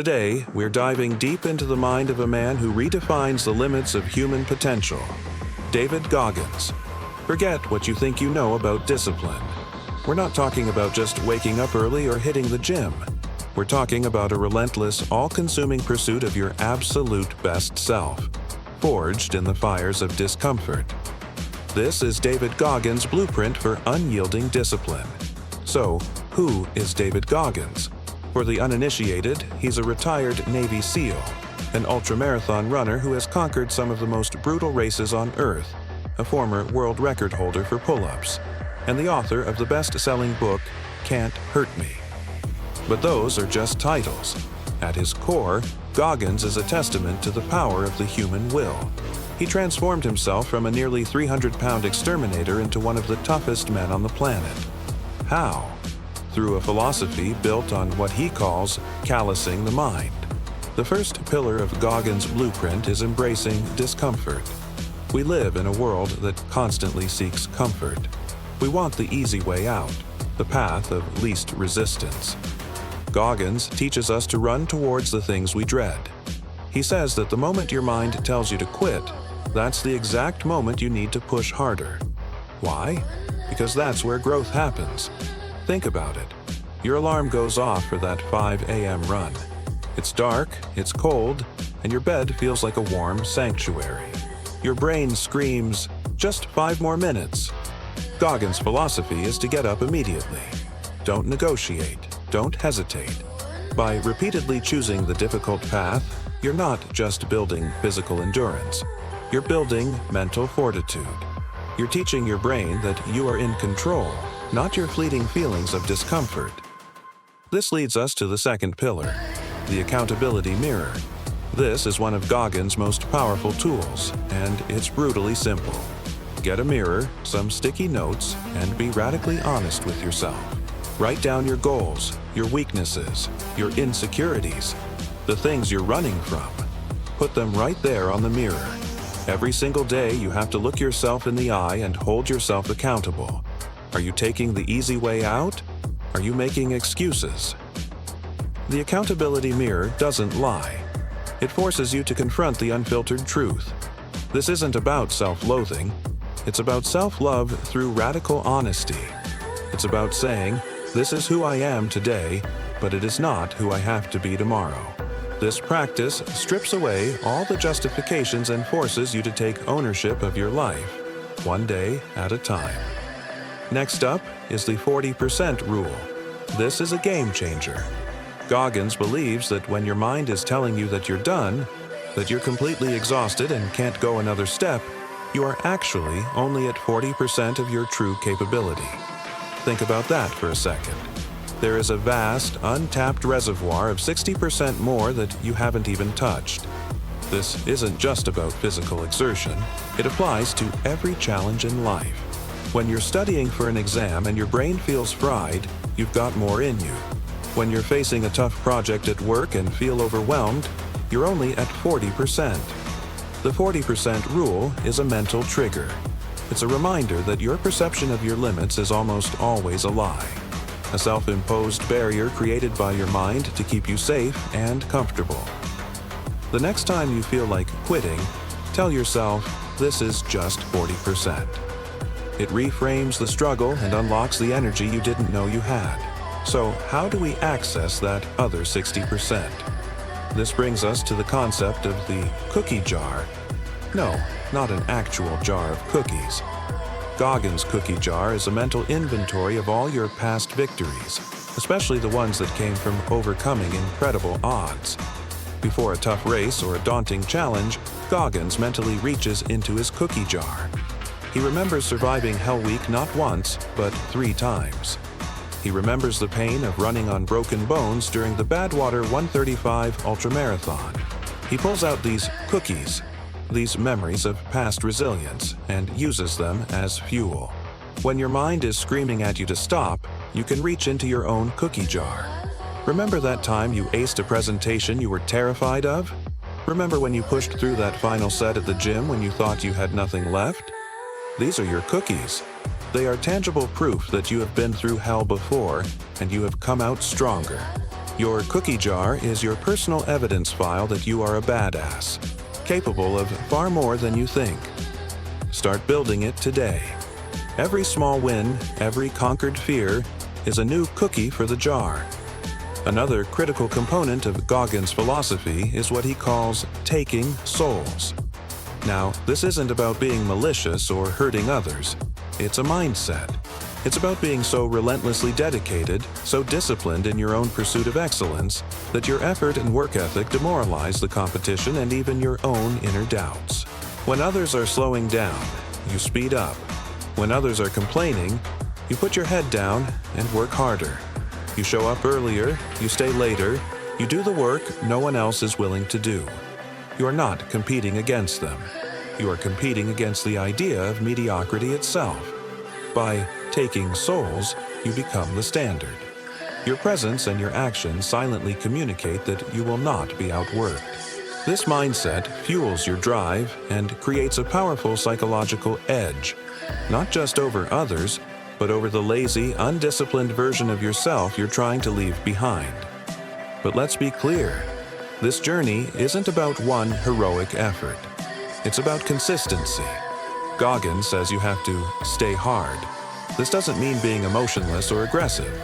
Today, we're diving deep into the mind of a man who redefines the limits of human potential, David Goggins. Forget what you think you know about discipline. We're not talking about just waking up early or hitting the gym. We're talking about a relentless, all-consuming pursuit of your absolute best self, forged in the fires of discomfort. This is David Goggins' blueprint for unyielding discipline. So, who is David Goggins? For the uninitiated, he's a retired Navy SEAL, an ultramarathon runner who has conquered some of the most brutal races on Earth, a former world record holder for pull-ups, and the author of the best-selling book, Can't Hurt Me. But those are just titles. At his core, Goggins is a testament to the power of the human will. He transformed himself from a nearly 300-pound exterminator into one of the toughest men on the planet. How? Through a philosophy built on what he calls callousing the mind. The first pillar of Goggins' blueprint is embracing discomfort. We live in a world that constantly seeks comfort. We want the easy way out, the path of least resistance. Goggins teaches us to run towards the things we dread. He says that the moment your mind tells you to quit, that's the exact moment you need to push harder. Why? Because that's where growth happens. Think about it. Your alarm goes off for that 5 a.m. run. It's dark, it's cold, and your bed feels like a warm sanctuary. Your brain screams, just 5 more minutes. Goggins' philosophy is to get up immediately. Don't negotiate, don't hesitate. By repeatedly choosing the difficult path, you're not just building physical endurance. You're building mental fortitude. You're teaching your brain that you are in control, not your fleeting feelings of discomfort. This leads us to the second pillar, the accountability mirror. This is one of Goggins' most powerful tools, and it's brutally simple. Get a mirror, some sticky notes, and be radically honest with yourself. Write down your goals, your weaknesses, your insecurities, the things you're running from. Put them right there on the mirror. Every single day, you have to look yourself in the eye and hold yourself accountable. Are you taking the easy way out? Are you making excuses? The accountability mirror doesn't lie. It forces you to confront the unfiltered truth. This isn't about self-loathing. It's about self-love through radical honesty. It's about saying, this is who I am today, but it is not who I have to be tomorrow. This practice strips away all the justifications and forces you to take ownership of your life, one day at a time. Next up is the 40% rule. This is a game changer. Goggins believes that when your mind is telling you that you're done, that you're completely exhausted and can't go another step, you are actually only at 40% of your true capability. Think about that for a second. There is a vast, untapped reservoir of 60% more that you haven't even touched. This isn't just about physical exertion. It applies to every challenge in life. When you're studying for an exam and your brain feels fried, you've got more in you. When you're facing a tough project at work and feel overwhelmed, you're only at 40%. The 40% rule is a mental trigger. It's a reminder that your perception of your limits is almost always a lie. A self-imposed barrier created by your mind to keep you safe and comfortable. The next time you feel like quitting, tell yourself, this is just 40%. It reframes the struggle and unlocks the energy you didn't know you had. So, how do we access that other 60%? This brings us to the concept of the cookie jar. No, not an actual jar of cookies. Goggins' cookie jar is a mental inventory of all your past victories, especially the ones that came from overcoming incredible odds. Before a tough race or a daunting challenge, Goggins mentally reaches into his cookie jar. He remembers surviving Hell Week not once, but 3 times. He remembers the pain of running on broken bones during the Badwater 135 ultramarathon. He pulls out these cookies, these memories of past resilience, and uses them as fuel. When your mind is screaming at you to stop, you can reach into your own cookie jar. Remember that time you aced a presentation you were terrified of? Remember when you pushed through that final set at the gym when you thought you had nothing left? These are your cookies. They are tangible proof that you have been through hell before and you have come out stronger. Your cookie jar is your personal evidence file that you are a badass, capable of far more than you think. Start building it today. Every small win, every conquered fear, is a new cookie for the jar. Another critical component of Goggins' philosophy is what he calls taking souls. Now, this isn't about being malicious or hurting others. It's a mindset. It's about being so relentlessly dedicated, so disciplined in your own pursuit of excellence, that your effort and work ethic demoralize the competition and even your own inner doubts. When others are slowing down, you speed up. When others are complaining, you put your head down and work harder. You show up earlier, you stay later, you do the work no one else is willing to do. You are not competing against them. You are competing against the idea of mediocrity itself. By taking souls, you become the standard. Your presence and your actions silently communicate that you will not be outworked. This mindset fuels your drive and creates a powerful psychological edge, not just over others, but over the lazy, undisciplined version of yourself you're trying to leave behind. But let's be clear, this journey isn't about one heroic effort. It's about consistency. Goggins says you have to stay hard. This doesn't mean being emotionless or aggressive.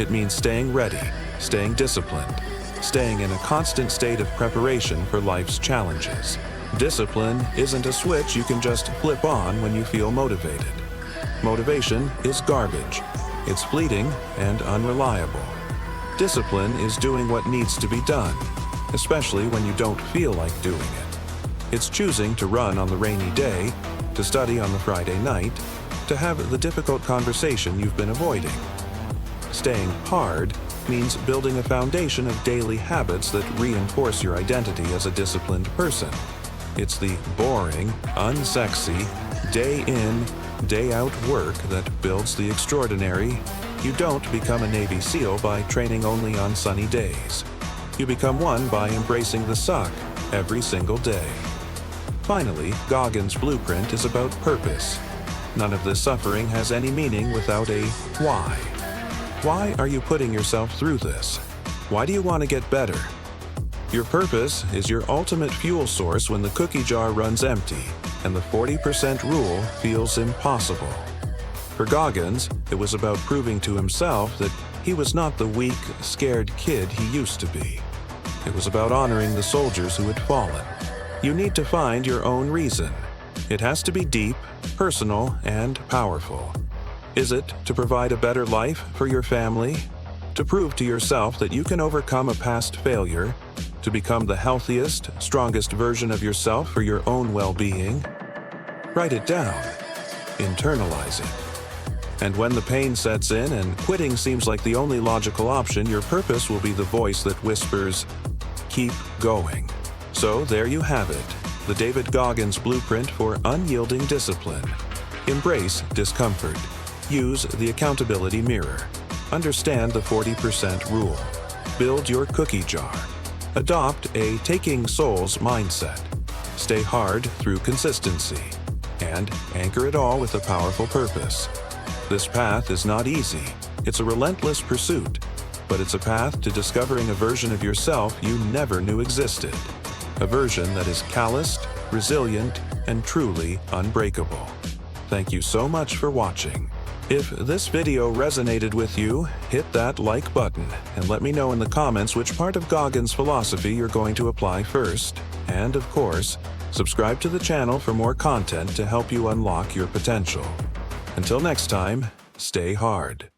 It means staying ready, staying disciplined, staying in a constant state of preparation for life's challenges. Discipline isn't a switch you can just flip on when you feel motivated. Motivation is garbage. It's fleeting and unreliable. Discipline is doing what needs to be done, especially when you don't feel like doing it. It's choosing to run on the rainy day, to study on the Friday night, to have the difficult conversation you've been avoiding. Staying hard means building a foundation of daily habits that reinforce your identity as a disciplined person. It's the boring, unsexy, day in, day out work that builds the extraordinary. You don't become a Navy SEAL by training only on sunny days. You become one by embracing the suck every single day. Finally, Goggins' blueprint is about purpose. None of this suffering has any meaning without a why. Why are you putting yourself through this? Why do you want to get better? Your purpose is your ultimate fuel source when the cookie jar runs empty and the 40% rule feels impossible. For Goggins, it was about proving to himself that he was not the weak, scared kid he used to be. It was about honoring the soldiers who had fallen. You need to find your own reason. It has to be deep, personal, and powerful. Is it to provide a better life for your family? To prove to yourself that you can overcome a past failure? To become the healthiest, strongest version of yourself for your own well-being? Write it down. Internalize it. And when the pain sets in and quitting seems like the only logical option, your purpose will be the voice that whispers, "Keep going." So there you have it, the David Goggins blueprint for unyielding discipline. Embrace discomfort. Use the accountability mirror. Understand the 40% rule. Build your cookie jar. Adopt a taking souls mindset. Stay hard through consistency. And anchor it all with a powerful purpose. This path is not easy. It's a relentless pursuit, but it's a path to discovering a version of yourself you never knew existed. A version that is calloused, resilient, and truly unbreakable. Thank you so much for watching. If this video resonated with you, hit that like button and let me know in the comments which part of Goggins' philosophy you're going to apply first. And of course, subscribe to the channel for more content to help you unlock your potential. Until next time, stay hard.